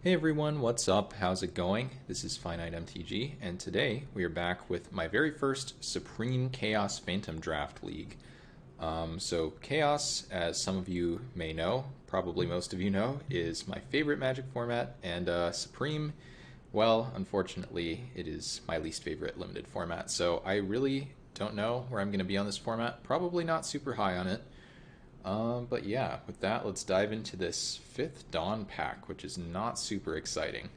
Hey everyone, what's up? How's it going? This is Finite MTG, and today we are back with my very first Supreme Chaos Phantom Draft League. So Chaos, as some of you may know, probably most of you know, is my favorite Magic format, and Supreme, well, unfortunately, it is my least favorite limited format. So I really don't know where I'm going to be on this format. Probably not super high on it. But yeah, with that, let's dive into this fifth Dawn pack, which is not super exciting.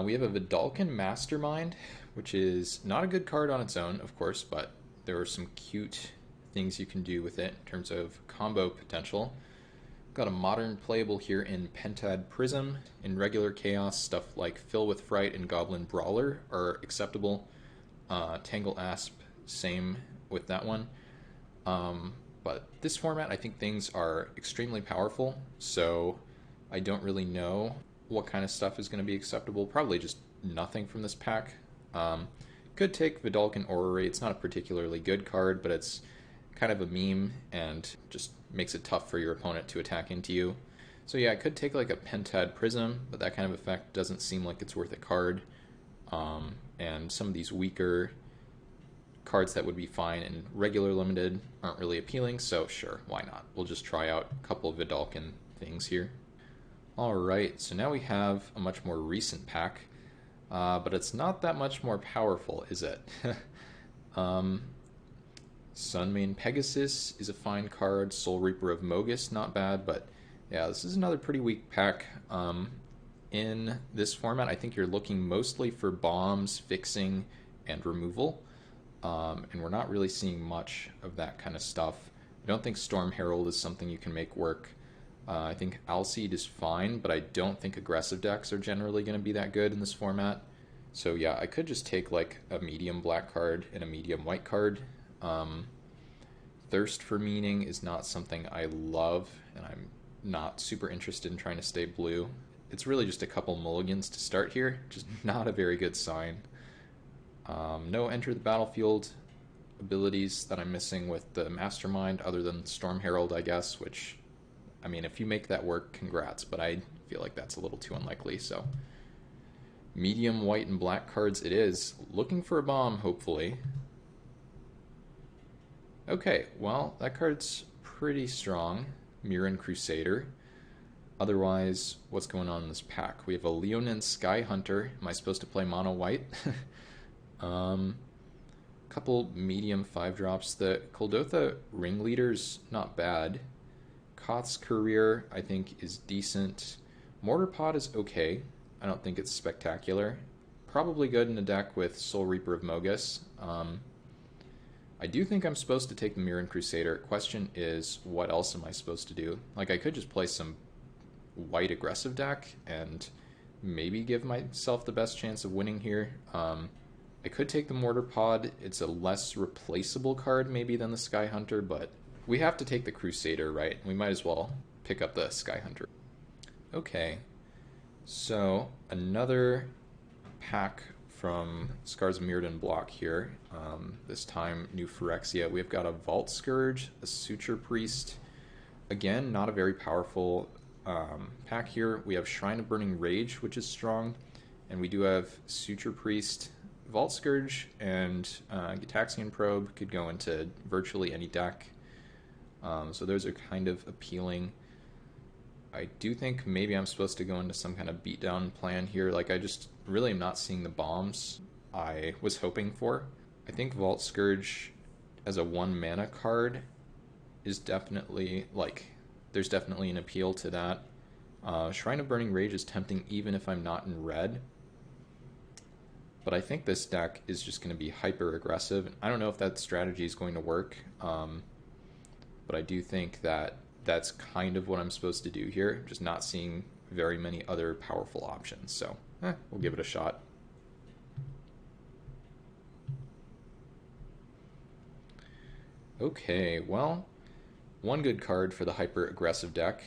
We have a Vidalcan Mastermind, which is not a good card on its own, of course, but there are some cute things you can do with it in terms of combo potential. Got a modern playable here in Pentad Prism. In regular Chaos, stuff like Fill with Fright and Goblin Brawler are acceptable. Tangle Asp, same with that one. But this format, I think things are extremely powerful, so I don't really know what kind of stuff is going to be acceptable. Probably just nothing from this pack. Could take Vidalcan Orrery. It's not a particularly good card, but it's kind of a meme and just makes it tough for your opponent to attack into you. So yeah, I could take like a Pentad Prism, but that kind of effect doesn't seem like it's worth a card. And some of these weaker cards that would be fine in regular limited aren't really appealing, so sure, why not? We'll just try out a couple of Vidalcan things here. Alright, so now we have a much more recent pack, but it's not that much more powerful, is it? Sunmane Pegasus is a fine card, Soul Reaper of Mogus, not bad, but yeah, this is another pretty weak pack. In this format, I think you're looking mostly for bombs, fixing, and removal. And we're not really seeing much of that kind of stuff. I don't think Storm Herald is something you can make work. I think Alseid is fine, but I don't think aggressive decks are generally going to be that good in this format. So yeah, I could just take like a medium black card and a medium white card. Thirst for Meaning is not something I love, and I'm not super interested in trying to stay blue. It's really just a couple mulligans to start here, just not a very good sign. No Enter the Battlefield abilities that I'm missing with the Mastermind, other than Storm Herald, I guess, which, I mean, if you make that work, congrats, but I feel like that's a little too unlikely, so. Medium white and black cards it is. Looking for a bomb, hopefully. Okay, well, that card's pretty strong. Mirran Crusader. Otherwise, what's going on in this pack? We have a Leonin Sky Hunter. Am I supposed to play mono white? Couple medium 5-drops. The Kuldotha Ringleader's not bad. Koth's Career, I think, is decent. Mortar Pod is okay. I don't think it's spectacular. Probably good in a deck with Soul Reaper of Mogus. I do think I'm supposed to take the Mirran Crusader. Question is, what else am I supposed to do? Like, I could just play some white aggressive deck and maybe give myself the best chance of winning here. I could take the Mortar Pod. It's a less replaceable card maybe than the Sky Hunter, but we have to take the Crusader, right? We might as well pick up the Sky Hunter. Okay, so another pack from Scars of Mirrodin block here. This time, new Phyrexia. We've got a Vault Scourge, a Suture Priest. Again, not a very powerful pack here. We have Shrine of Burning Rage, which is strong, and we do have Suture Priest. Vault Scourge and Gitaxian Probe could go into virtually any deck, so those are kind of appealing. I do think maybe I'm supposed to go into some kind of beatdown plan here. Like, I just really am not seeing the bombs I was hoping for. I think Vault Scourge as a 1-mana card is definitely, like, there's definitely an appeal to that. Shrine of Burning Rage is tempting even if I'm not in red. But I think this deck is just going to be hyper aggressive. I don't know if that strategy is going to work, but I do think that that's kind of what I'm supposed to do here. Just not seeing very many other powerful options. So we'll give it a shot. Okay, well, one good card for the hyper aggressive deck,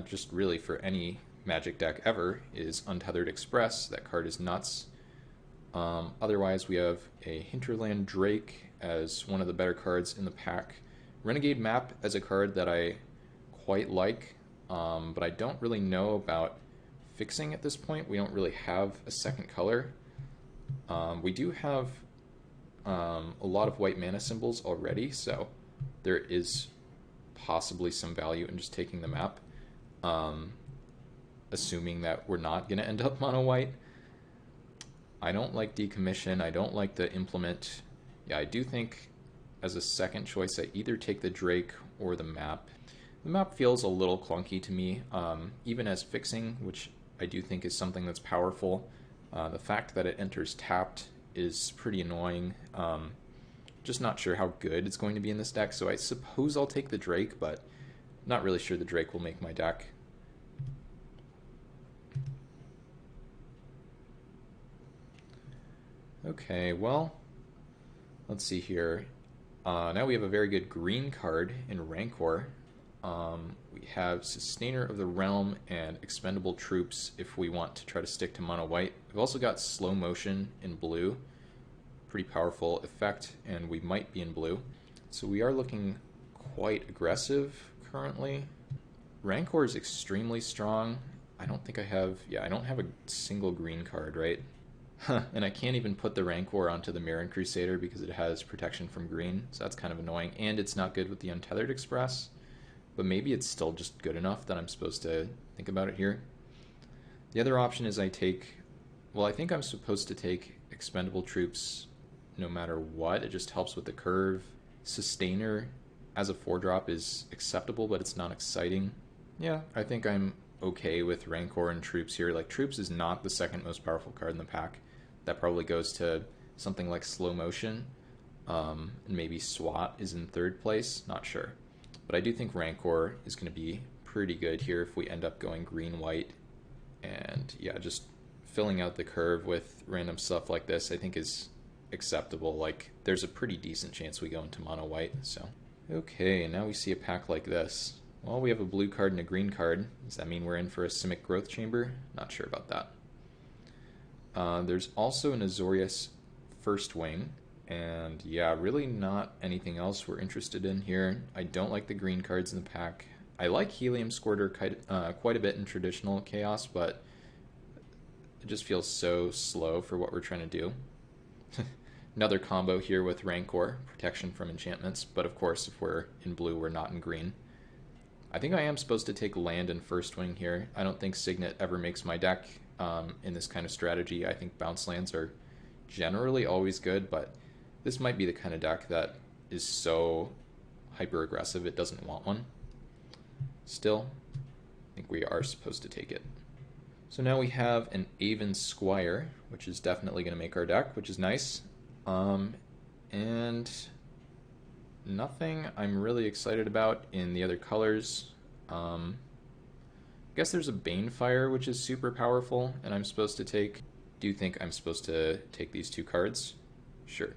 just really for any Magic deck ever, is Untethered Express. That card is nuts. Otherwise, we have a Hinterland Drake as one of the better cards in the pack. Renegade Map as a card that I quite like, but I don't really know about fixing at this point. We don't really have a second color. We do have a lot of white mana symbols already, so there is possibly some value in just taking the map, assuming that we're not going to end up mono white. I don't like decommission. I don't like the implement. Yeah, I do think as a second choice I either take the Drake or the map. The map feels a little clunky to me, even as fixing, which I do think is something that's powerful. The fact that it enters tapped is pretty annoying. Just not sure how good it's going to be in this deck, so I suppose I'll take the Drake, but not really sure the Drake will make my deck. Okay, well, let's see here. Now we have a very good green card in Rancor. We have Sustainer of the Realm and Expendable Troops if we want to try to stick to mono white. We've also got Slow Motion in blue. Pretty powerful effect, and we might be in blue. So we are looking quite aggressive currently. Rancor is extremely strong. I don't think I have... Yeah, I don't have a single green card, right? And I can't even put the Rancor onto the Mirran Crusader because it has protection from green, so that's kind of annoying. And it's not good with the Untethered Express, but maybe it's still just good enough that I'm supposed to think about it here. The other option is I take... Well, I think I'm supposed to take Expendable Troops no matter what. It just helps with the curve. Sustainer as a 4-drop is acceptable, but it's not exciting. Yeah, I think I'm okay with Rancor and Troops here. Like, Troops is not the second most powerful card in the pack. That probably goes to something like Slow Motion, and maybe SWAT is in third place, not sure. But I do think Rancor is going to be pretty good here if we end up going green-white. And yeah, just filling out the curve with random stuff like this I think is acceptable. Like, there's a pretty decent chance we go into mono-white, so. Okay, now we see a pack like this. Well, we have a blue card and a green card. Does that mean we're in for a Simic Growth Chamber? Not sure about that. There's also an Azorius First Wing, and yeah, really not anything else we're interested in here. I don't like the green cards in the pack. I like Helium Squirter quite a bit in traditional Chaos, but it just feels so slow for what we're trying to do. Another combo here with Rancor, protection from enchantments, but of course if we're in blue we're not in green. I think I am supposed to take land and First Wing here. I don't think Signet ever makes my deck in this kind of strategy. I think bounce lands are generally always good, but this might be the kind of deck that is so hyper aggressive it doesn't want one. Still, I think we are supposed to take it. So now we have an Aven Squire, which is definitely going to make our deck, which is nice. And nothing I'm really excited about in the other colors. I guess there's a Banefire, which is super powerful, and I'm supposed to take... Do you think I'm supposed to take these two cards? Sure.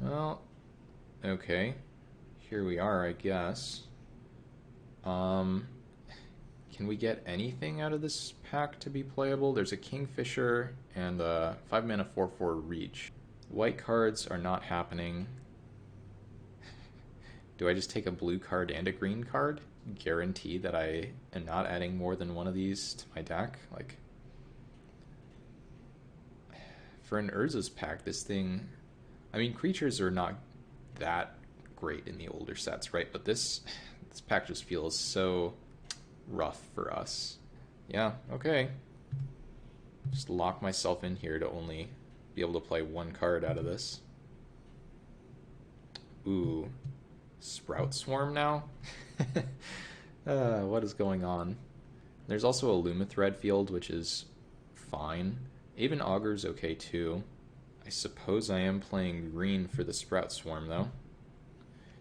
Well, okay. Here we are, I guess. Can we get anything out of this pack to be playable? There's a Kingfisher and a 5-mana 4/4 Reach. White cards are not happening. Do I just take a blue card and a green card? Guarantee that I am not adding more than one of these to my deck? Like, for an Urza's pack, this thing... I mean, creatures are not that great in the older sets, right? But this pack just feels so rough for us. Yeah, okay. Just lock myself in here to only be able to play one card out of this. Ooh. Sprout Swarm now? What is going on? There's also a Lumathread field, which is fine. Aven Augur's okay too. I suppose I am playing green for the Sprout Swarm, though.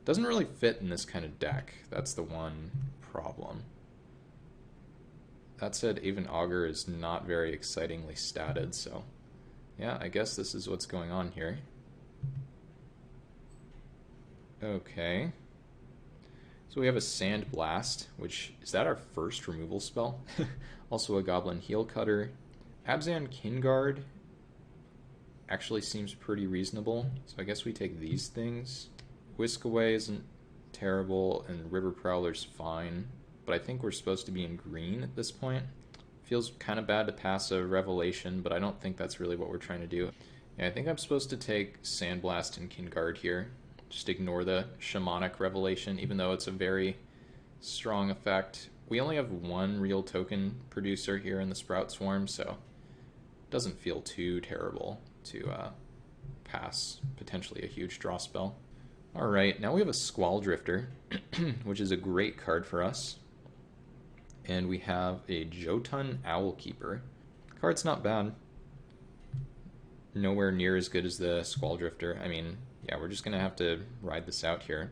Doesn't really fit in this kind of deck. That's the one problem. That said, Aven Augur is not very excitingly statted, so... yeah, I guess this is what's going on here. Okay. So we have a Sand Blast, which... is that our first removal spell? Also a Goblin Heel Cutter. Abzan Kinguard actually seems pretty reasonable, so I guess we take these things. Whisk Away isn't terrible, and River Prowler's fine. But I think we're supposed to be in green at this point. Feels kind of bad to pass a Revelation, but I don't think that's really what we're trying to do. Yeah, I think I'm supposed to take Sandblast and Kingard here. Just ignore the Shamanic Revelation, even though it's a very strong effect. We only have one real token producer here in the Sprout Swarm, so it doesn't feel too terrible to pass potentially a huge draw spell. Alright, now we have a Squall Drifter, which is a great card for us. And we have a Jotun Owlkeeper. Card's not bad. Nowhere near as good as the Squall Drifter. I mean, yeah, we're just going to have to ride this out here.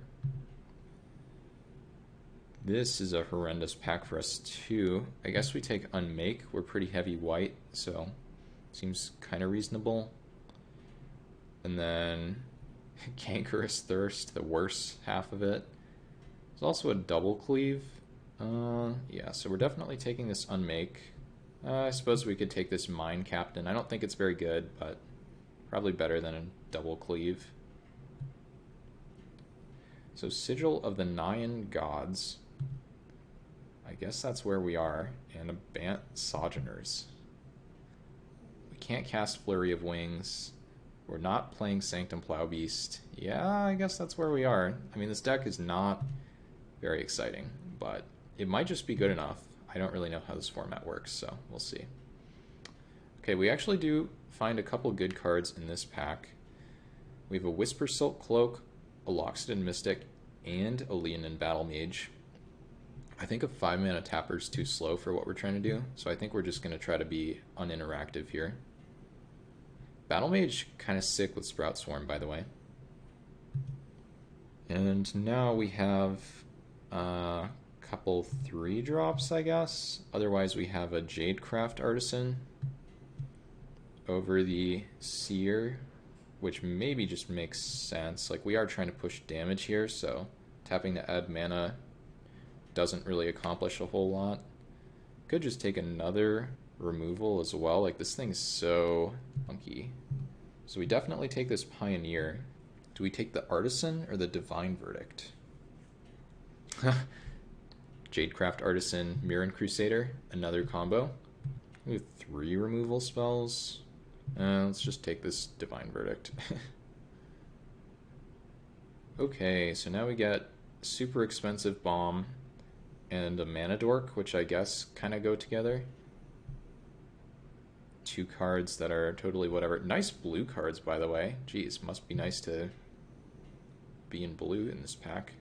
This is a horrendous pack for us too. I guess we take Unmake. We're pretty heavy white, so seems kind of reasonable. And then Cankerous Thirst, the worst half of it. There's also a Double Cleave. Yeah, so we're definitely taking this Unmake. I suppose we could take this Mine Captain. I don't think it's very good, but probably better than a Double Cleave. So Sigil of the Nyan Gods. I guess that's where we are. And a Bant Sojourners. We can't cast Flurry of Wings. We're not playing Sanctum Plowbeast. Yeah, I guess that's where we are. I mean, this deck is not very exciting, but it might just be good enough. I don't really know how this format works, so we'll see. Okay, we actually do find a couple good cards in this pack. We have a Whisper Silk Cloak, a Loxodon Mystic, and a Leonin Battle Mage. I think a 5-mana tapper is too slow for what we're trying to do, so I think we're just going to try to be uninteractive here. Battle Mage, kind of sick with Sprout Swarm, by the way. And now we have a couple 3-drops, I guess. Otherwise, we have a Jadecraft Artisan over the Seer, which maybe just makes sense. Like, we are trying to push damage here, so tapping to add mana doesn't really accomplish a whole lot. Could just take another removal as well. Like, this thing's so funky. So we definitely take this Pioneer. Do we take the Artisan or the Divine Verdict? Jadecraft Artisan, Mirran Crusader, another combo. We have 3 removal spells. Let's just take this Divine Verdict. Okay, so now we get super expensive Bomb and a Mana Dork, which I guess kind of go together. 2 cards that are totally whatever. Nice blue cards, by the way. Geez, must be nice to be in blue in this pack.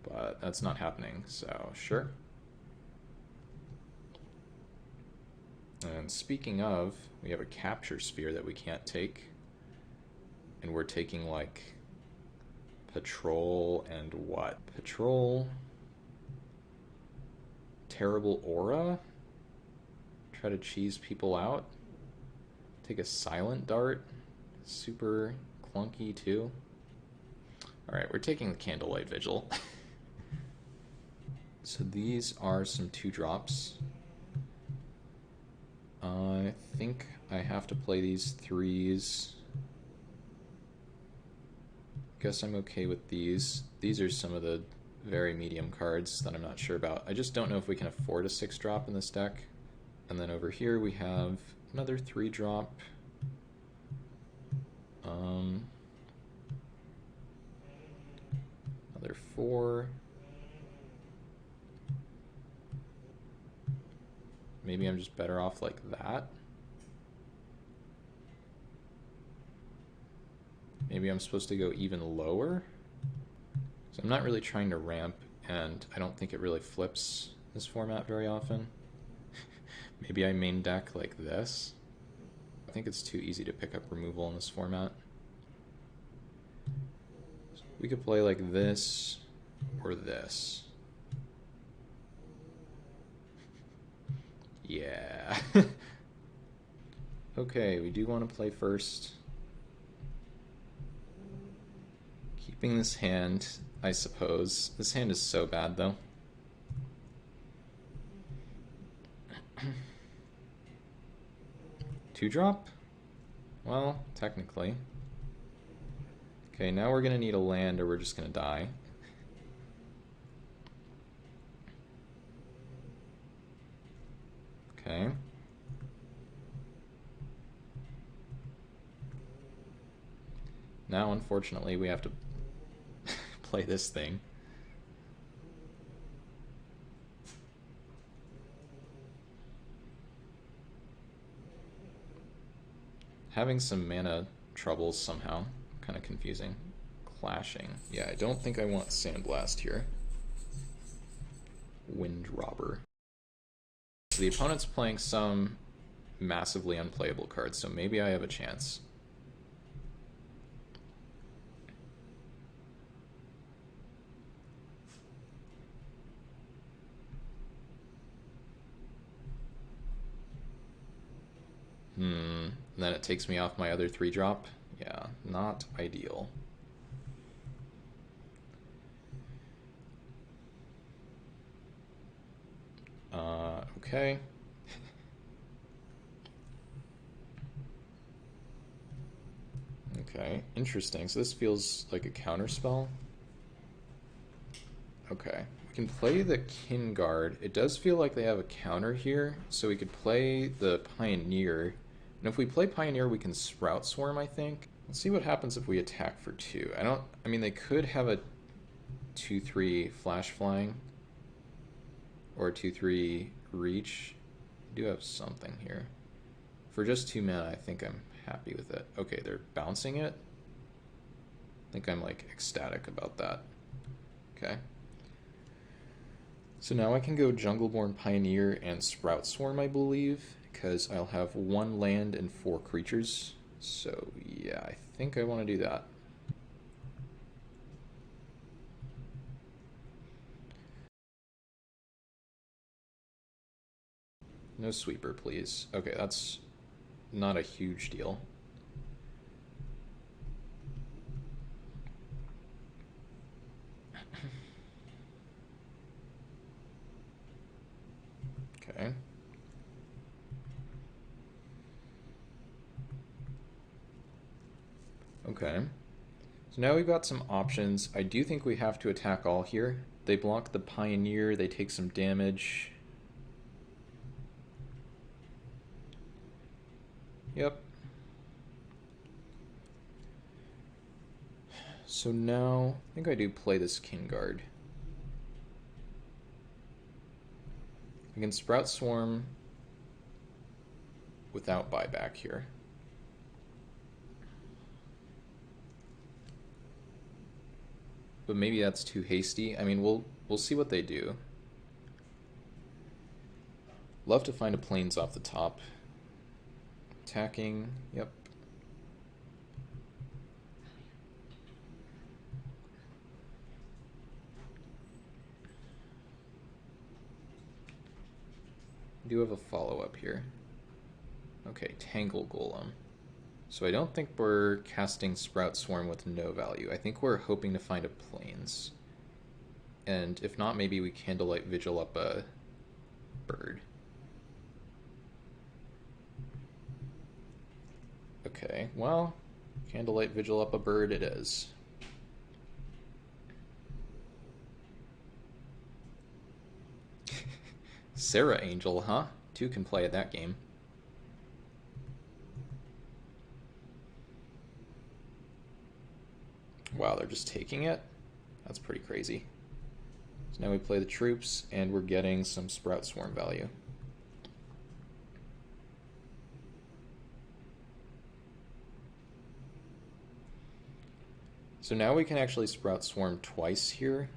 But that's not happening, so sure. And speaking of, we have a Capture Sphere that we can't take. And we're taking, like, Patrol and what? Patrol, Terrible Aura, try to cheese people out, take a Silent Dart, super clunky too. Alright, we're taking the Candlelight Vigil. So these are some 2-drops. I think I have to play these 3s. Guess I'm okay with these. These are some of the very medium cards that I'm not sure about. I just don't know if we can afford a 6-drop in this deck. And then over here we have another 3-drop. Another 4. Maybe I'm just better off like that. Maybe I'm supposed to go even lower. So I'm not really trying to ramp, and I don't think it really flips this format very often. Maybe I main deck like this. I think it's too easy to pick up removal in this format. So we could play like this or this. Yeah. Okay, we do want to play first. Keeping this hand, I suppose. This hand is so bad, though. Two-drop? Well, technically. Okay, now we're going to need a land or we're just going to die. Okay. Now, unfortunately, we have to play this thing. Having some mana troubles somehow. Kind of confusing. Clashing. Yeah, I don't think I want Sandblast here. Wind Robber. So the opponent's playing some massively unplayable cards, so maybe I have a chance. And then it takes me off my other 3-drop. Yeah, not ideal. Okay. Okay, interesting. So this feels like a counter spell. Okay. We can play the Kin Guard. It does feel like they have a counter here, so we could play the Pioneer. And if we play Pioneer, we can Sprout Swarm, I think. Let's see what happens if we attack for 2. I mean, they could have a 2/3 Flash Flying. Or a 2/3 Reach. We do have something here. For just 2 mana, I think I'm happy with it. Okay, they're bouncing it. I think I'm like ecstatic about that. Okay. So now I can go Jungleborn Pioneer and Sprout Swarm, I believe, because I'll have 1 land and 4 creatures. So yeah, I think I want to do that. No sweeper, please. Okay, that's not a huge deal. Okay. Okay. So now we've got some options. I do think we have to attack all here. They block the Pioneer, they take some damage. Yep. So now, I think I do play this Kin Guard. I can Sprout Swarm without buyback here. But maybe that's too hasty. I mean, we'll see what they do. Love to find a plains off the top. Attacking, yep. Do have a follow-up here. Okay, Tangle Golem. So I don't think we're casting Sprout Swarm with no value. I think we're hoping to find a plains. And if not, maybe we Candlelight Vigil up a bird. Okay, well, Candlelight Vigil up a bird it is. Serra Angel, huh? 2 can play at that game. Wow, they're just taking it? That's pretty crazy. So now we play the troops, and we're getting some Sprout Swarm value. So now we can actually Sprout Swarm twice here.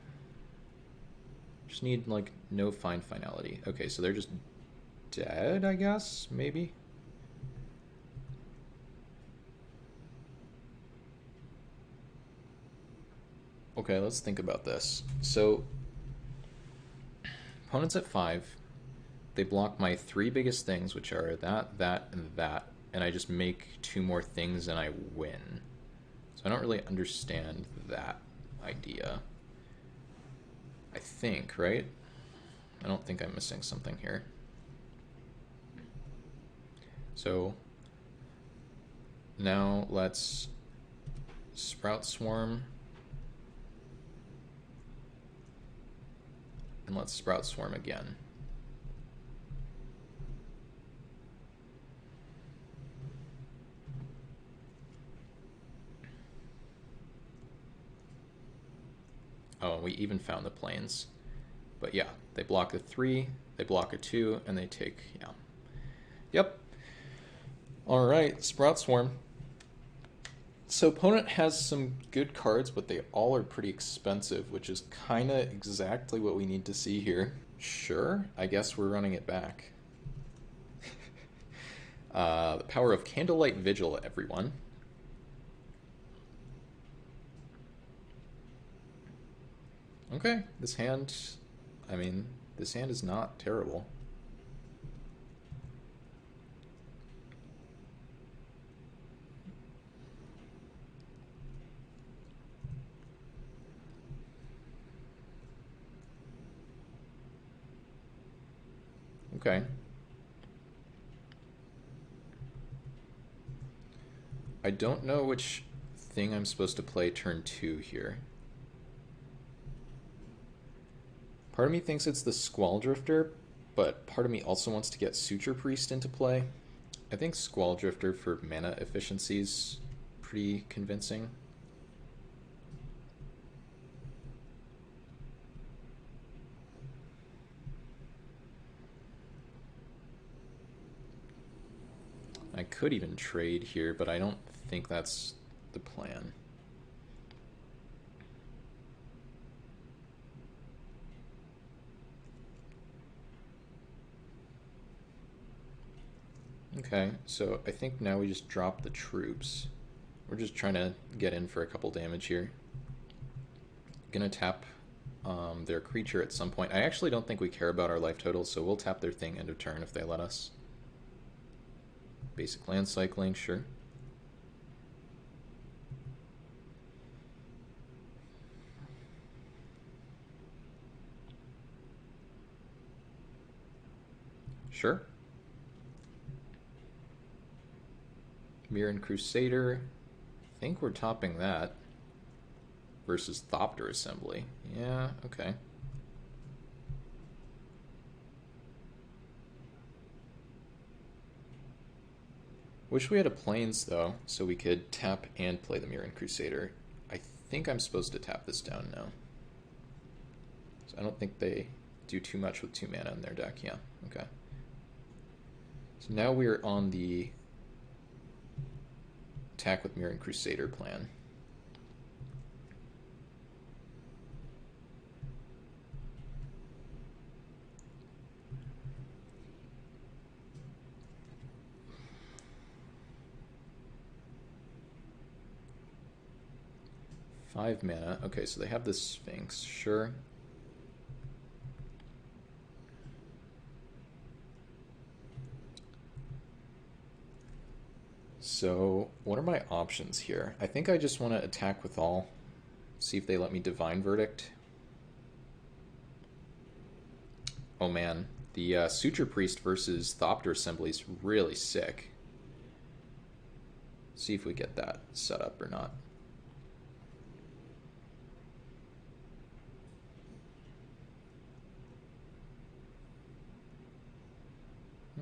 Just need, like, no Find Finality. Okay, so they're just dead, I guess? Maybe? Okay, let's think about this. So, opponent's at 5. They block my 3 biggest things, which are that, and that. And I just make 2 more things and I win. So I don't really understand that idea. I think, right? I don't think I'm missing something here. So now let's Sprout Swarm. And let's Sprout Swarm again. Oh, and we even found the planes. But yeah, they block a 3, they block a 2, and they take, yeah. Yep. Alright, Sprout Swarm. So opponent has some good cards, but they all are pretty expensive, which is kind of exactly what we need to see here. Sure, I guess we're running it back. The power of Candlelight Vigil, everyone. Okay, this hand, I mean, this hand is not terrible. Okay. I don't know which thing I'm supposed to play turn 2 here. Part of me thinks it's the Squall Drifter, but part of me also wants to get Suture Priest into play. I think Squall Drifter for mana efficiency is pretty convincing. I could even trade here, but I don't think that's the plan. Okay, so I think now we just drop the troops. We're just trying to get in for a couple damage here. Gonna tap their creature at some point. I actually don't think we care about our life total, so we'll tap their thing end of turn if they let us. Basic land cycling, sure. Sure. Mirran Crusader. I think we're topping that. Versus Thopter Assembly. Yeah, okay. Wish we had a Plains, though, so we could tap and play the Mirran Crusader. I think I'm supposed to tap this down now. So I don't think they do too much with 2 mana in their deck. Yeah, okay. So now we're on the attack with Mirran Crusader plan. Five mana. Okay, so they have the Sphinx. Sure. So, what are my options here? I think I just want to attack with all. See if they let me Divine Verdict. Oh man, the Suture Priest versus Thopter Assembly is really sick. See if we get that set up or not.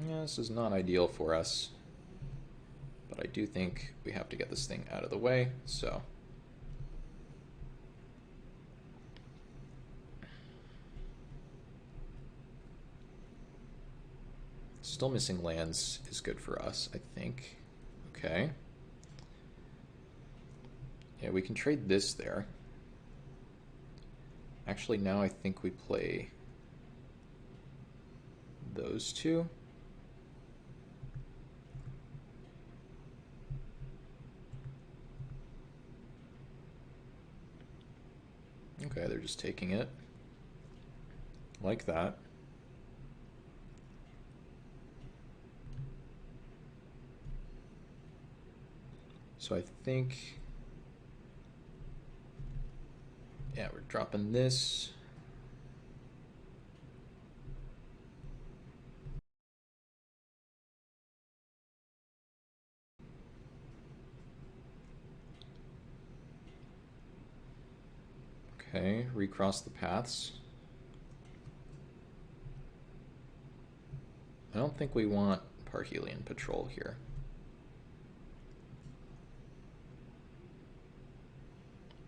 Yeah, this is not ideal for us. But I do think we have to get this thing out of the way, so. Still missing lands is good for us, I think. Okay. Yeah, we can trade this there. Actually, now I think we play those two. Okay, they're just taking it. Like that. So I think... yeah, we're dropping this. Okay, recross the paths. I don't think we want Parhelion Patrol here.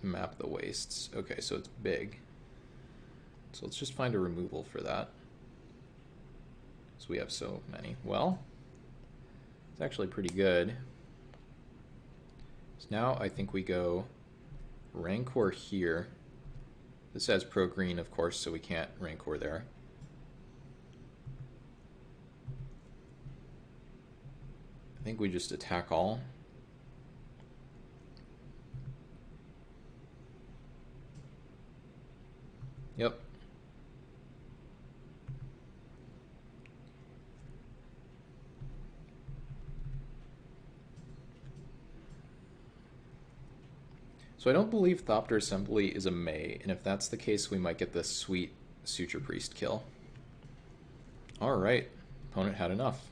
Map the wastes. Okay, so it's big. So let's just find a removal for that. So we have so many. Well, it's actually pretty good. So now I think we go Rancor here. This has pro green, of course, so we can't Rancor there. I think we just attack all. Yep. So I don't believe Thopter Assembly is a May, and if that's the case, we might get this sweet Suture Priest kill. Alright, opponent had enough.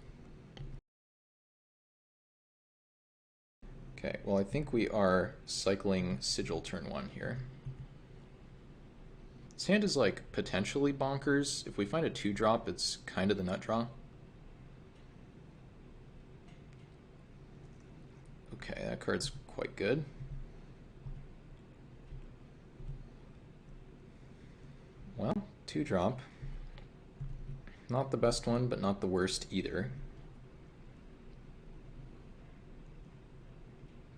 Okay, well I think we are cycling Sigil turn 1 here. This hand is like potentially bonkers. If we find a 2-drop, it's kind of the nut draw. Okay, that card's quite good. Well, 2-drop. Not the best one, but not the worst either.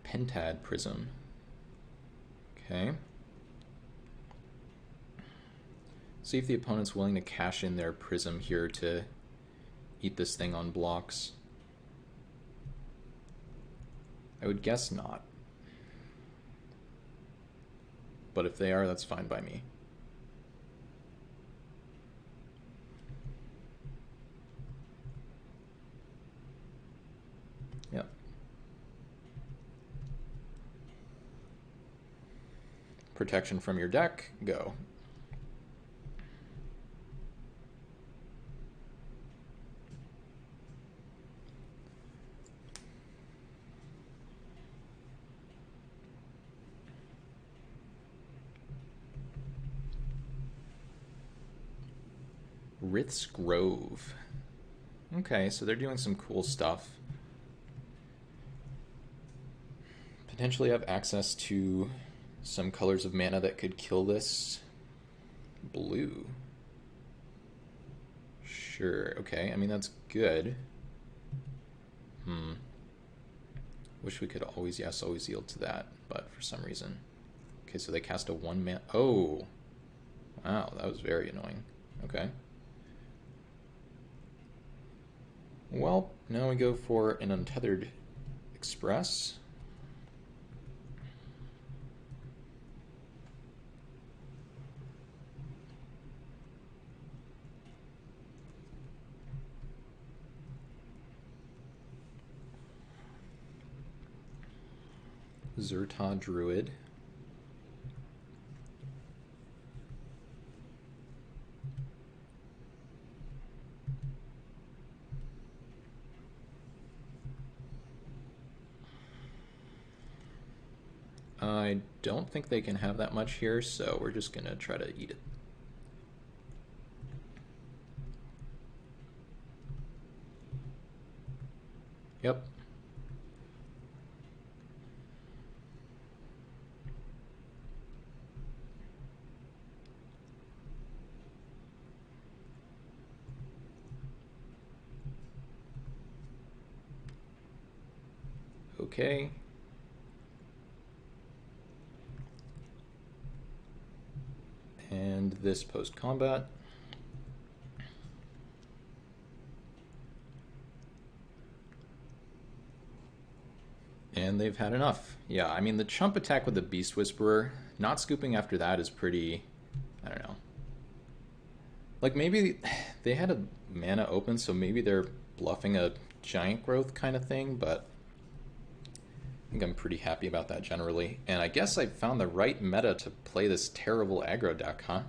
Pentad Prism. Okay. See if the opponent's willing to cash in their Prism here to eat this thing on blocks. I would guess not. But if they are, that's fine by me. Yep. Protection from your deck, go. Rith's Grove. Okay, so they're doing some cool stuff. Potentially have access to some colors of mana that could kill this. Blue. Sure, okay, I mean that's good. Wish we could always, yes, always yield to that, but for some reason. Okay, so they cast a 1-mana. Oh! Wow, that was very annoying. Okay. Well, now we go for an Untethered Express. Zerta Druid. I don't think they can have that much here, so we're just gonna try to eat it. Yep. Okay. And this post-combat. And they've had enough. Yeah, I mean, the chump attack with the Beast Whisperer, not scooping after that is pretty, I don't know. Like, maybe they had a mana open, so maybe they're bluffing a giant growth kind of thing, but I think I'm pretty happy about that generally. And I guess I found the right meta to play this terrible aggro deck, huh?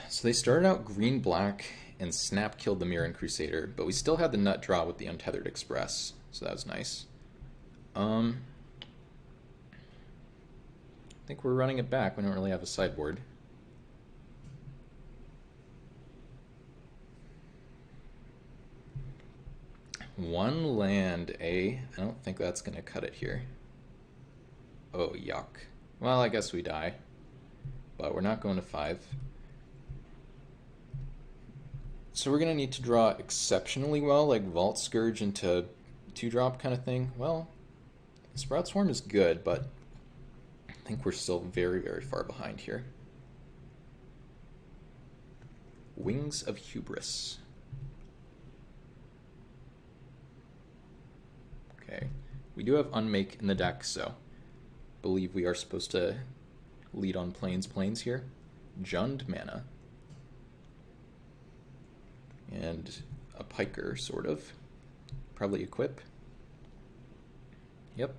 So they started out green-black and snap killed the Mirran Crusader, but we still had the nut draw with the Untethered Express, so that was nice. I think we're running it back. We don't really have a sideboard. One land, eh? I don't think that's going to cut it here. Oh, yuck. Well, I guess we die. But we're not going to 5. So we're going to need to draw exceptionally well, like Vault Scourge into 2-drop kind of thing. Well, Sprout Swarm is good, but I think we're still very, very far behind here. Wings of Hubris. Okay. We do have Unmake in the deck, so believe we are supposed to lead on planes here. Jund mana. And a Piker, sort of. Probably equip. Yep.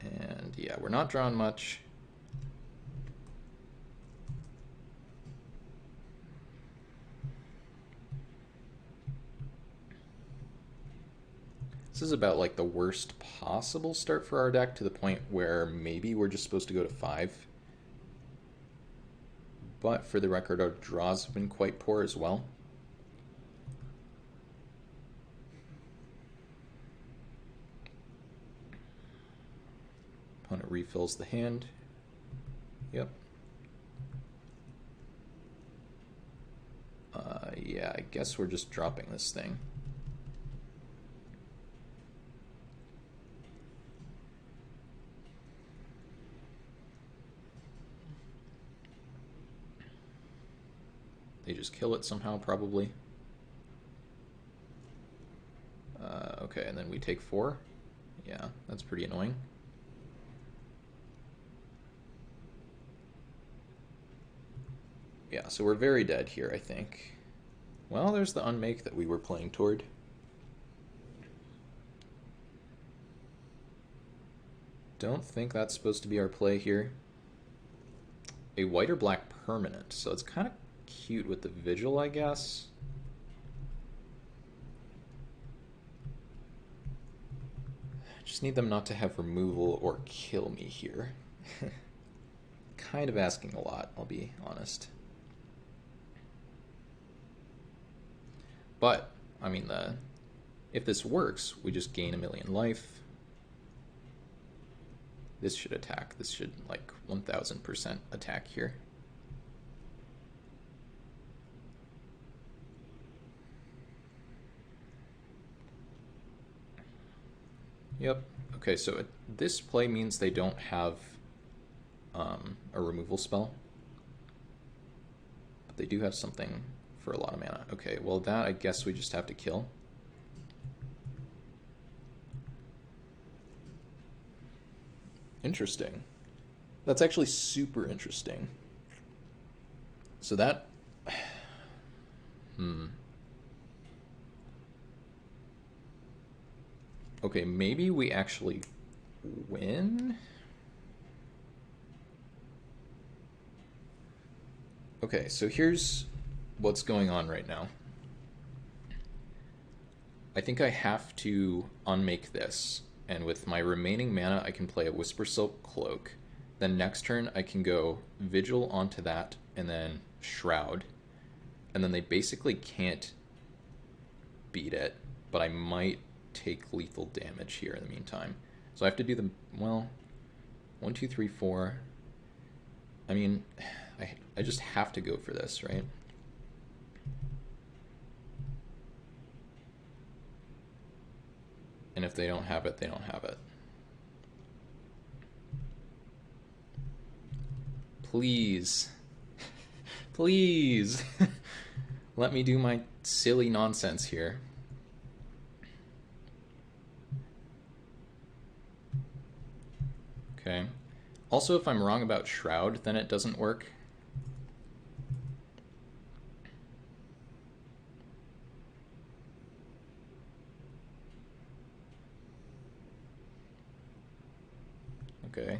And yeah, we're not drawing much. This is about like the worst possible start for our deck, to the point where maybe we're just supposed to go to 5. But for the record, our draws have been quite poor as well. Opponent refills the hand. Yep. Yeah, I guess we're just dropping this thing. They just kill it somehow, probably. Okay, and then we take 4. Yeah, that's pretty annoying. Yeah, so we're very dead here, I think. Well, there's the Unmake that we were playing toward. Don't think that's supposed to be our play here. A white or black permanent, so it's kind of cute with the Vigil, I guess. Just need them not to have removal or kill me here. Kind of asking a lot, I'll be honest. But, I mean, if this works, we just gain 1,000,000 life. This should attack. This should, like, 1000% attack here. Yep. Okay, so this play means they don't have a removal spell. But they do have something for a lot of mana. Okay, well that I guess we just have to kill. Interesting. That's actually super interesting. So that... Okay, maybe we actually win? Okay, so here's what's going on right now. I think I have to unmake this, and with my remaining mana I can play a Whispersilk Cloak. Then next turn I can go Vigil onto that, and then Shroud. And then they basically can't beat it, but I might take lethal damage here in the meantime. So I have to do the, well, 1, 2, 3, 4. I mean, I just have to go for this, right? And if they don't have it, they don't have it. Please. Please. Let me do my silly nonsense here. Okay. Also, if I'm wrong about Shroud, then it doesn't work. Okay.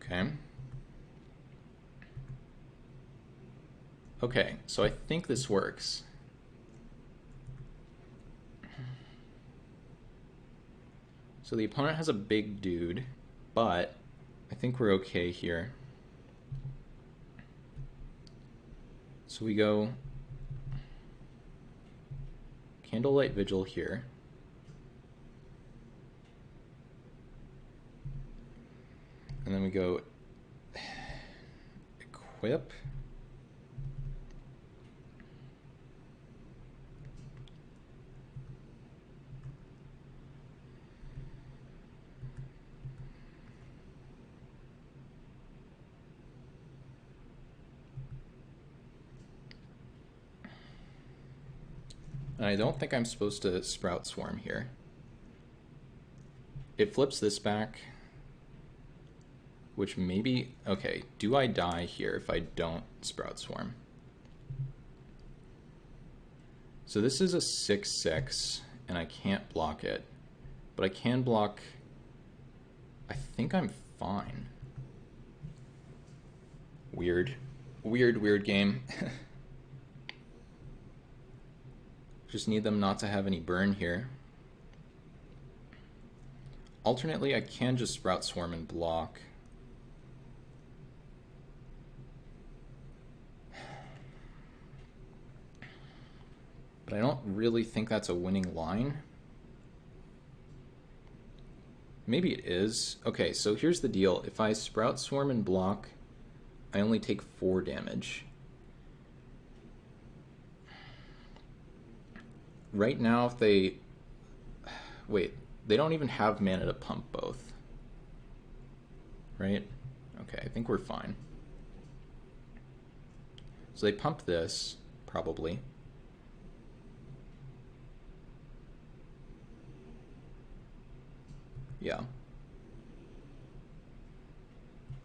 Okay. Okay, so I think this works. So the opponent has a big dude, but I think we're okay here. So we go Candlelight Vigil here. And then we go equip. And I don't think I'm supposed to Sprout Swarm here. It flips this back, which maybe... Okay, do I die here if I don't Sprout Swarm? So this is a 6/6, and I can't block it. But I can block... I think I'm fine. Weird. Weird game. Just need them not to have any burn here. Alternately, I can just Sprout Swarm and block. But I don't really think that's a winning line. Maybe it is. Okay, so here's the deal. If I Sprout Swarm and block, I only take 4 damage. Right now, if they... Wait, they don't even have mana to pump both. Right? Okay, I think we're fine. So they pump this, probably. Yeah.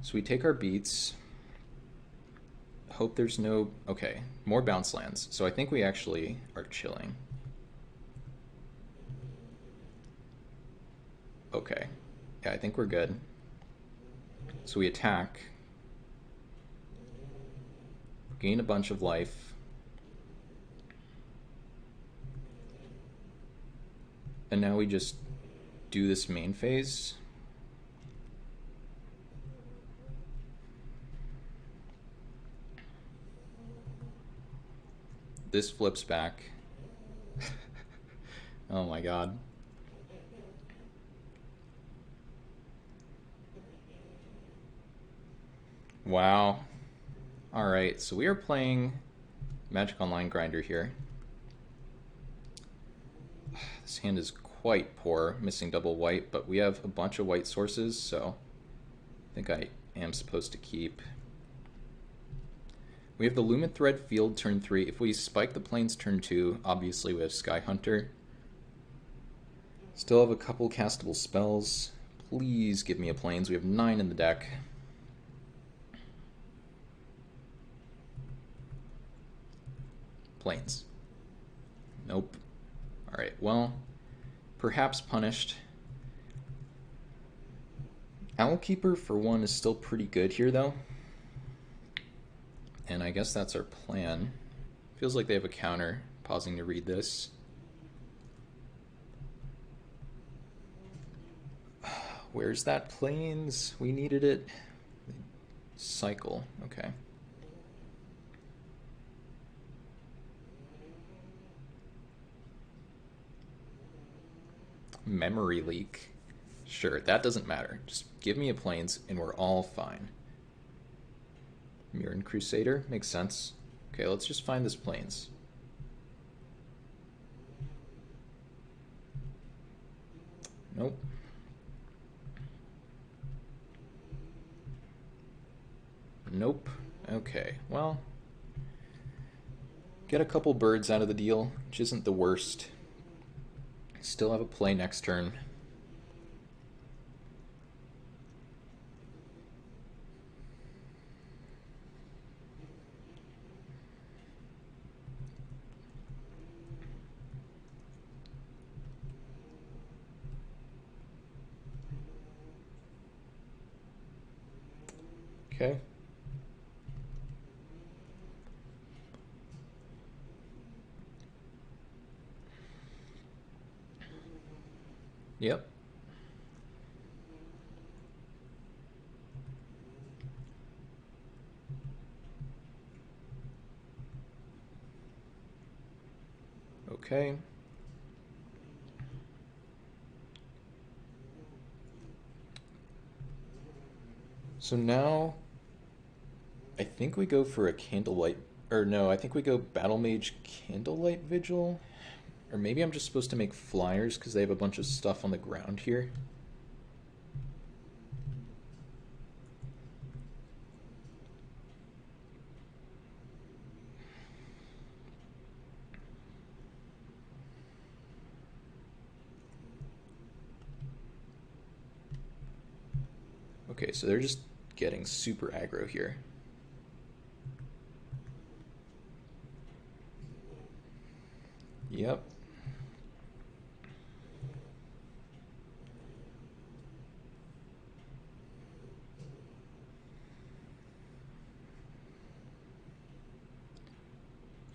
So we take our beats. Hope there's no... Okay, more bounce lands. So I think we actually are chilling. Okay. Yeah, I think we're good. So we attack. Gain a bunch of life. And now we just do this main phase. This flips back. Oh my god. Wow. Alright, so we are playing Magic Online Grinder here. This hand is quite poor, missing double white, but we have a bunch of white sources, so I think I am supposed to keep. We have the Lumen Thread Field turn 3. If we spike the Plains turn 2, obviously we have Sky Hunter. Still have a couple castable spells. Please give me a Plains. We have 9 in the deck. Plains. Nope. Alright, well, perhaps punished. Owlkeeper for 1 is still pretty good here, though. And I guess that's our plan. Feels like they have a counter. Pausing to read this. Where's that Plains? We needed it. Cycle. Okay. Memory leak. Sure, that doesn't matter. Just give me a Plains and we're all fine. Mirran Crusader makes sense. Okay, let's just find this Plains. Nope. Nope. Okay, well, get a couple birds out of the deal, which isn't the worst. Still have a play next turn. Okay. Yep. Okay. So now I think we go for a Candlelight, or no, I think we go Battle Mage Candlelight Vigil. Or maybe I'm just supposed to make flyers because they have a bunch of stuff on the ground here. Okay, so they're just getting super aggro here. Yep.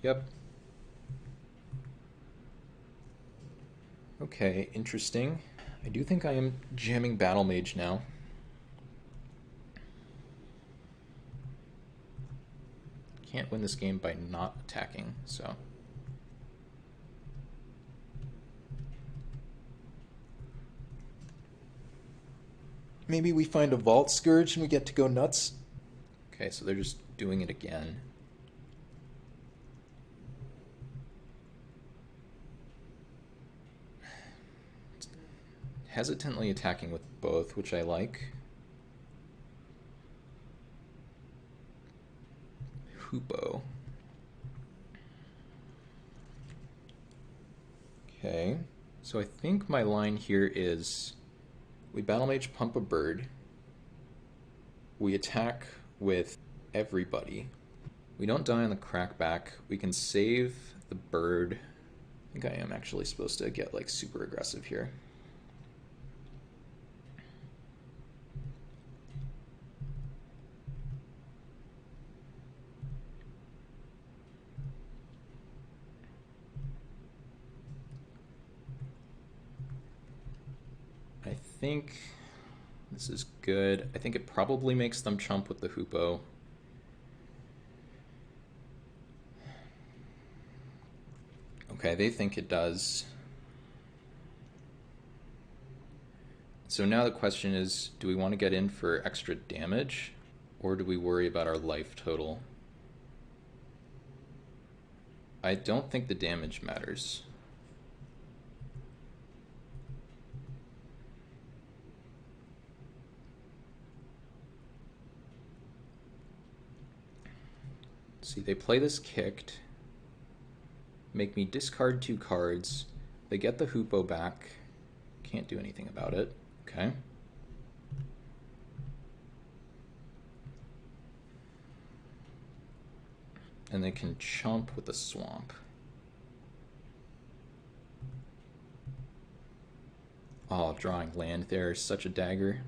Yep. Okay, interesting. I do think I am jamming Battle Mage now. Can't win this game by not attacking, so. Maybe we find a Vault Scourge and we get to go nuts. Okay, so they're just doing it again. Hesitantly attacking with both, which I like. Hoopoe. Okay, so I think my line here is we Battle Mage pump a bird. We attack with everybody. We don't die on the crackback. We can save the bird. I think I am actually supposed to get like super aggressive here. I think this is good. I think it probably makes them chump with the Hoopoe. Okay, they think it does. So now the question is, do we want to get in for extra damage, or do we worry about our life total? I don't think the damage matters. See, they play this kicked, make me discard 2 cards. They get the Hoopoe back. Can't do anything about it. Okay. And they can chomp with the Swamp. Oh, drawing land there is such a dagger.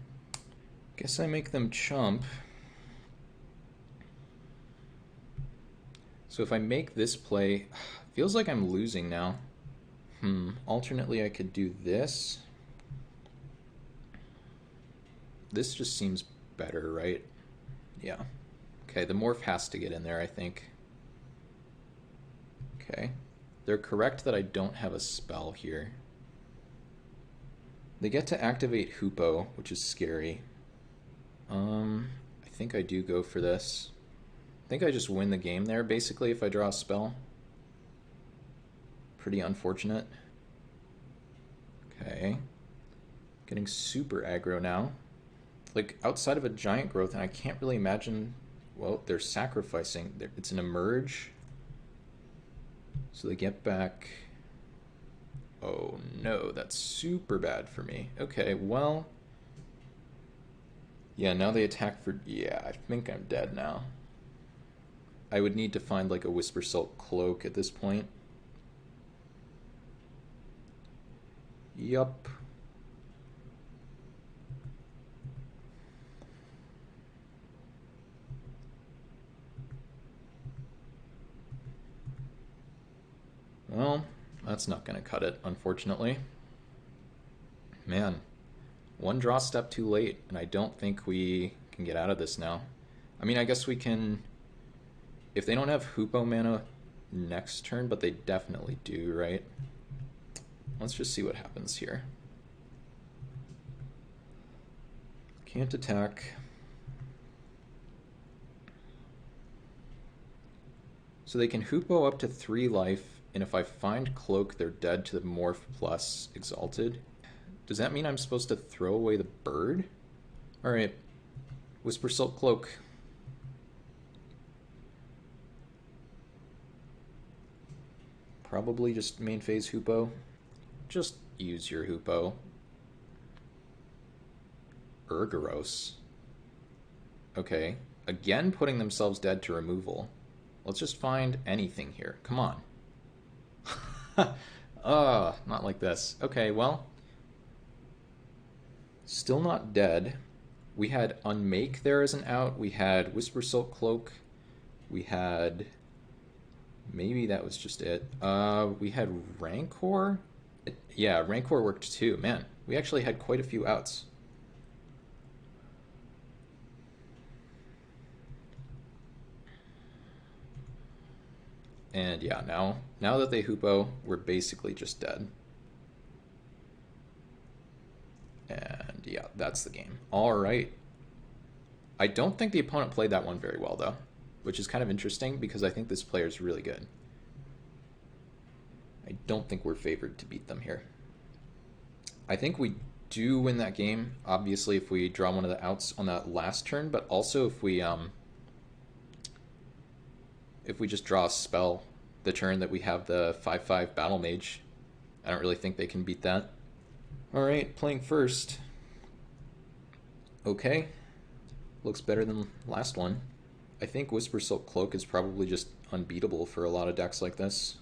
Guess I make them chump. So if I make this play, feels like I'm losing now. Alternately I could do this. This just seems better, right? Yeah. Okay, the Morph has to get in there, I think. Okay. They're correct that I don't have a spell here. They get to activate Hoopoe, which is scary. I think I do go for this. I think I just win the game there, basically, if I draw a spell. Pretty unfortunate. Okay. Getting super aggro now. Like, outside of a Giant Growth, and I can't really imagine... Well, they're sacrificing. It's an Emerge. So they get back... Oh no, that's super bad for me. Okay, well... Yeah, now they attack for... Yeah, I think I'm dead now. I would need to find like a Whispersalt Cloak at this point. Yup. Well, that's not going to cut it, unfortunately. Man, one draw step too late, and I don't think we can get out of this now. I mean, I guess we can... If they don't have Hoopoe mana next turn, but they definitely do, right? Let's just see what happens here. Can't attack. So they can Hoopo up to 3 life, and if I find Cloak, they're dead to the Morph plus Exalted. Does that mean I'm supposed to throw away the bird? Alright. Whisper Silk Cloak. Probably just main phase Hoopo. Just use your Hoopo. Urgoros. Okay. Again putting themselves dead to removal. Let's just find anything here. Come on. Not like this. Okay, well. Still not dead. We had Unmake there as an out. We had Whisper Silk Cloak. We had... Maybe that was just it. We had Rancor? Yeah, Rancor worked too. Man, we actually had quite a few outs. And yeah, now that they Hoopo, we're basically just dead. And yeah, that's the game. All right. I don't think the opponent played that one very well, though, which is kind of interesting because I think this player is really good. I don't think we're favored to beat them here. I think we do win that game, obviously, if we draw one of the outs on that last turn, but also if we just draw a spell the turn that we have the 5/5 Battle Mage. I don't really think they can beat that. Alright, playing first. Okay. Looks better than last one. I think Whisper Silk Cloak is probably just unbeatable for a lot of decks like this.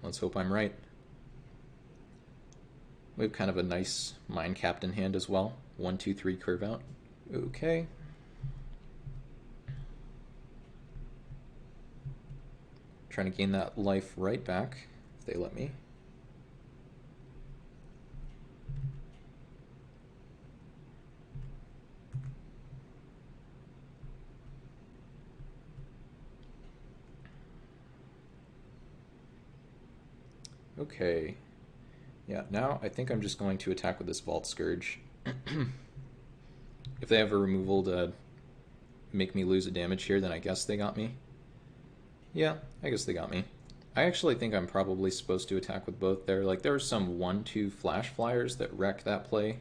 Let's hope I'm right. We have kind of a nice Mind Captain hand as well. 1, 2, 3 curve out. Okay. Trying to gain that life right back, if they let me. Okay. Yeah, now I think I'm just going to attack with this Vault Scourge. If they have a removal to make me lose a damage here, then I guess they got me. Yeah, I guess they got me. I actually think I'm probably supposed to attack with both there. Like, there are some 1/2 Flash Flyers that wreck that play.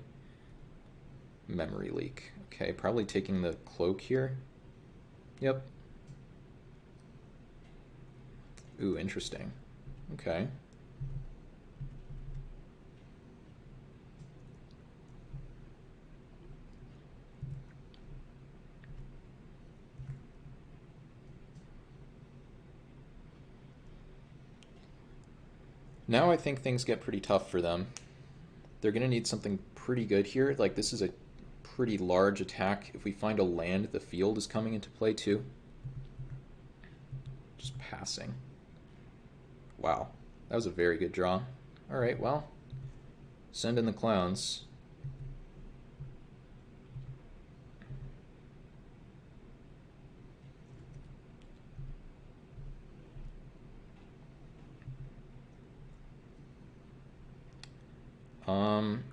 Memory Leak. Okay, probably taking the Cloak here. Yep. Ooh, interesting. Okay. Now I think things get pretty tough for them. They're going to need something pretty good here. Like, this is a pretty large attack. If we find a land, the field is coming into play too. Just passing. Wow, that was a very good draw. Alright, well, send in the clowns.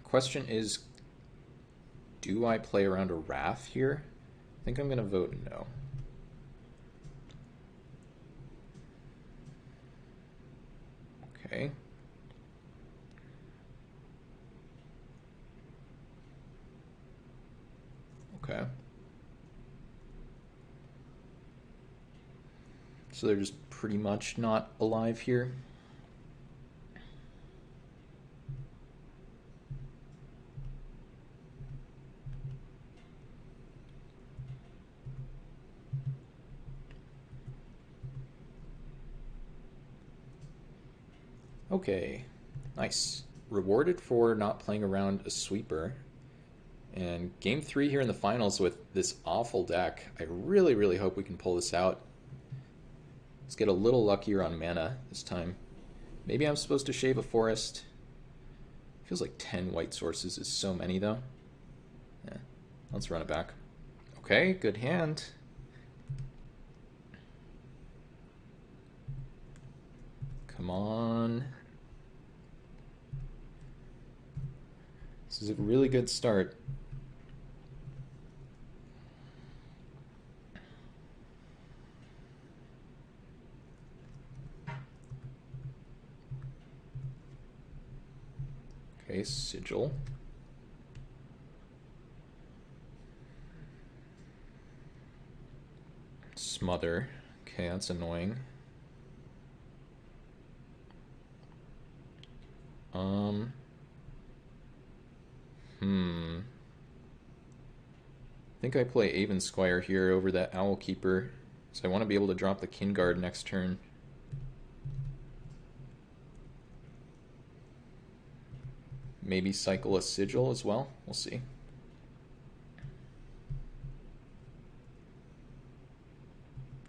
Question is, do I play around a Wrath here? I think I'm going to vote no. Okay. Okay. So they're just pretty much not alive here. Okay, nice. Rewarded for not playing around a sweeper. And game 3 here in the finals with this awful deck. I really, really hope we can pull this out. Let's get a little luckier on mana this time. Maybe I'm supposed to shave a forest. Feels like 10 white sources is so many though. Yeah, let's run it back. Okay, good hand. Come on. This is a really good start. Okay, Sigil. Smother. Okay, that's annoying. I think I play Aven Squire here over that Owl Keeper, so I want to be able to drop the Kin Guard next turn. Maybe cycle a Sigil as well. We'll see.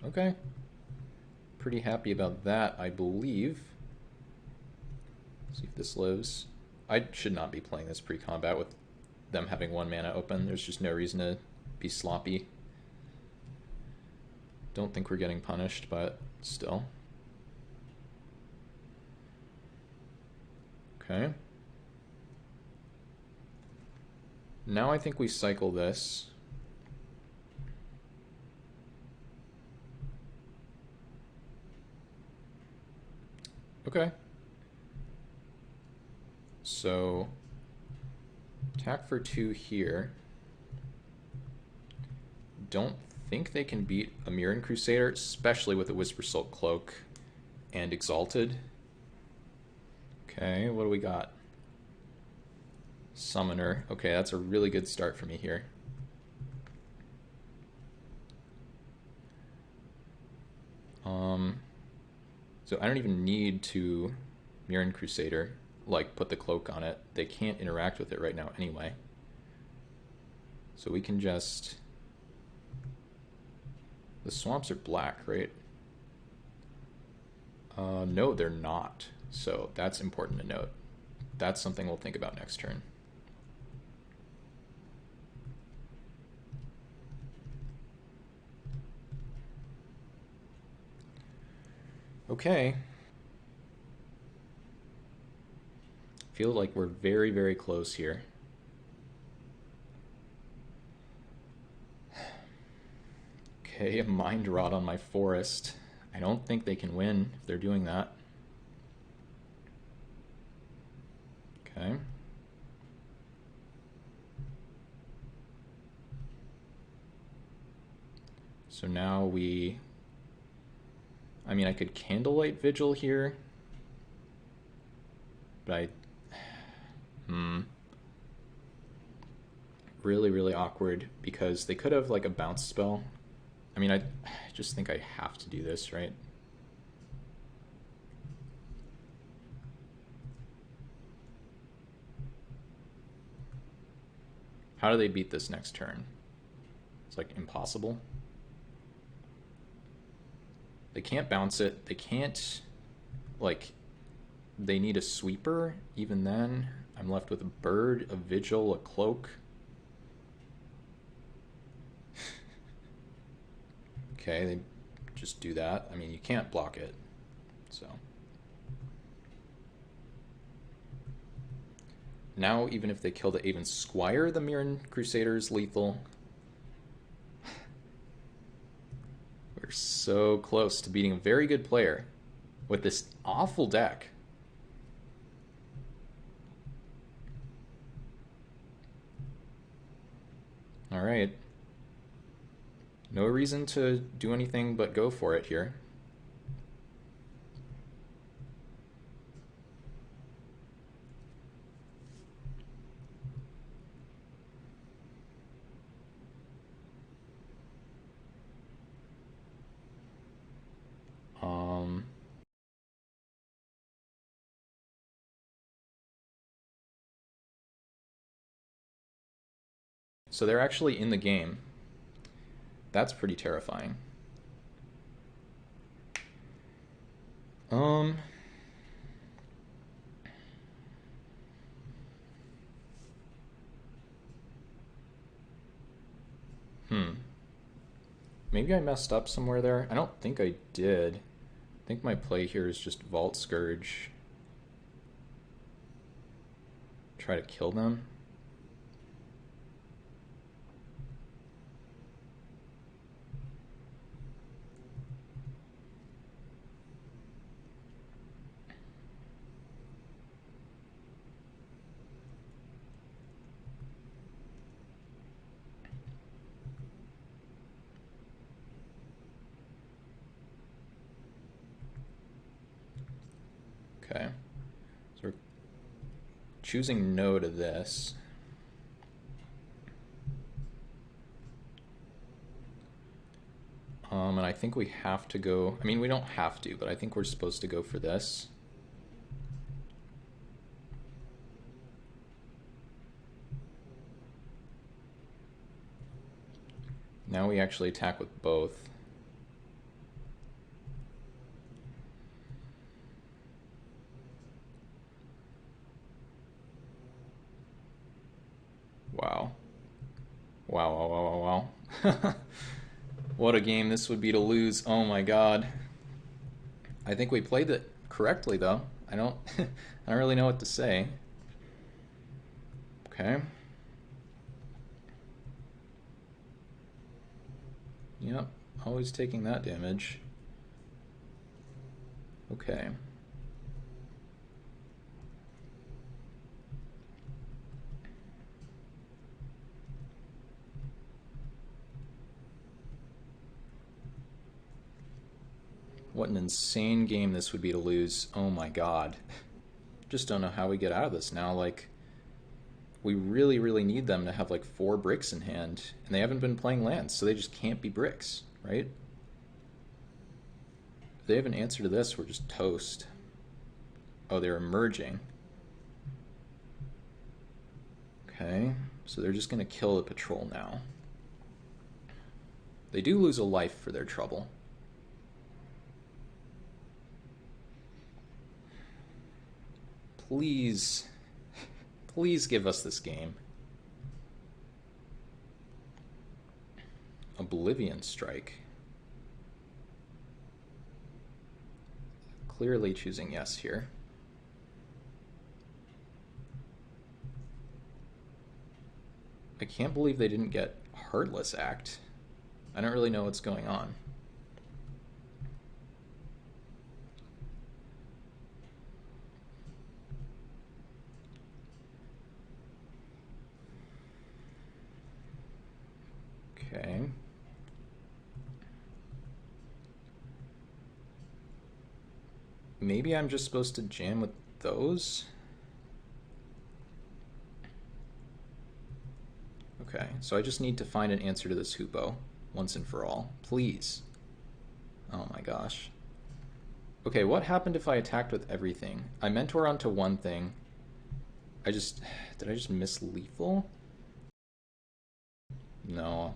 Okay. Pretty happy about that, I believe. See if this lives. I should not be playing this pre-combat with them having 1 mana open. There's just no reason to be sloppy. Don't think we're getting punished, but still. Okay. Now I think we cycle this. Okay. So, attack for 2 here. Don't think they can beat a Mirran Crusader, especially with a Whispersult Cloak and Exalted. Okay, what do we got? Summoner. Okay, that's a really good start for me here. So I don't even need to Mirran Crusader, like put the cloak on it. They can't interact with it right now anyway. So we can just... The swamps are black, right? No, they're not. So that's important to note. That's something we'll think about next turn. Okay. Feel like we're very, very close here. Okay, a Mind Rot on my forest. I don't think they can win if they're doing that. Okay. So now we... I mean, I could Candlelight Vigil here. But I... Really, really awkward because they could have like a bounce spell. I mean, I just think I have to do this, right? How do they beat this next turn? It's like impossible. They can't bounce it. They can't, like, they need a sweeper. Even then, I'm left with a bird, a vigil, a cloak. Okay, they just do that. I mean, you can't block it, so. Now, even if they kill the Aven Squire, the Mirran Crusader is lethal. We're so close to beating a very good player with this awful deck. All right. No reason to do anything but go for it here. So they're actually in the game. That's pretty terrifying. Maybe I messed up somewhere there. I don't think I did. I think my play here is just Vault Scourge. Try to kill them. choosing no to this. And I think we have to go, I mean, we don't have to, but I think we're supposed to go for this. Now we actually attack with both. Wow. Wow, wow, wow, wow, wow. What a game this would be to lose. Oh my god. I think we played it correctly though. I don't I don't really know what to say. Okay. Yep, always taking that damage. Okay. What an insane game this would be to lose. Oh my god. Just don't know how we get out of this now. Like, we really, really need them to have like 4 bricks in hand. And they haven't been playing lands, so they just can't be bricks, right? If they have an answer to this, we're just toast. Oh, they're emerging. Okay, so they're just going to kill the patrol now. They do lose a life for their trouble. Please, please give us this game. Oblivion Strike. Clearly choosing yes here. I can't believe they didn't get Heartless Act. I don't really know what's going on. Okay. Maybe I'm just supposed to jam with those? Okay, so I just need to find an answer to this Hoopoe once and for all. Please. Oh my gosh. Okay, what happened if I attacked with everything? I mentor onto one thing. Did I just miss lethal? No.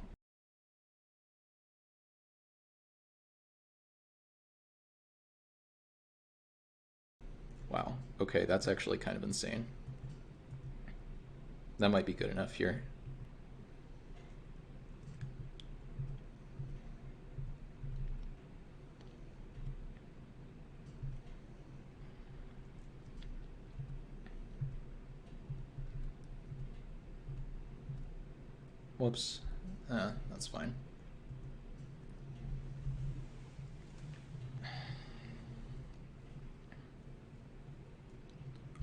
Wow. Okay, that's actually kind of insane. That might be good enough here. Whoops. That's fine.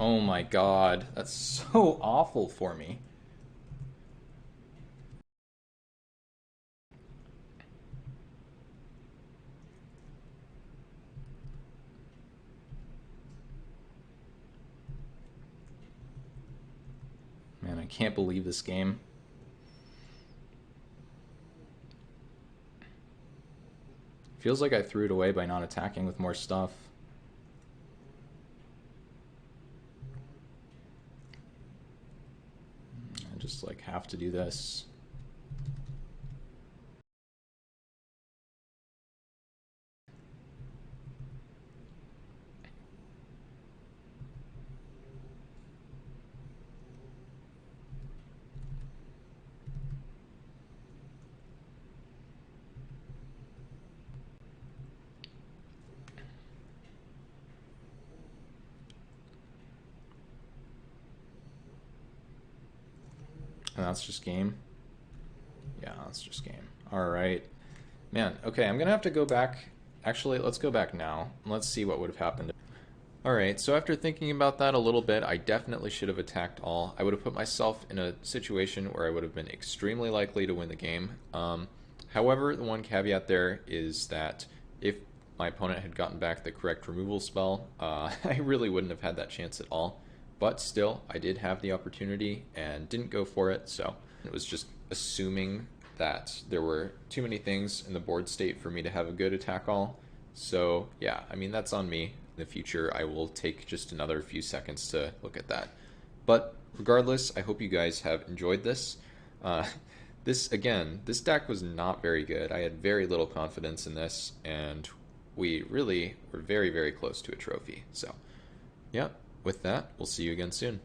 Oh my god, that's so awful for me. Man, I can't believe this game. Feels like I threw it away by not attacking with more stuff. I just like have to do this. And that's just game. Yeah, that's just game. All right. Man, okay, I'm gonna have to go back. Actually, let's go back now. Let's see what would have happened. All right, so after thinking about that a little bit, I definitely should have attacked all. I would have put myself in a situation where I would have been extremely likely to win the game. However, the one caveat there is that if my opponent had gotten back the correct removal spell, I really wouldn't have had that chance at all. but still, I did have the opportunity and didn't go for it, so it was just assuming that there were too many things in the board state for me to have a good attack all. So yeah, I mean, that's on me. In the future, I will take just another few seconds to look at that. But regardless, I hope you guys have enjoyed this. This deck was not very good. I had very little confidence in this, and we really were very, very close to a trophy. So yeah, with that, we'll see you again soon.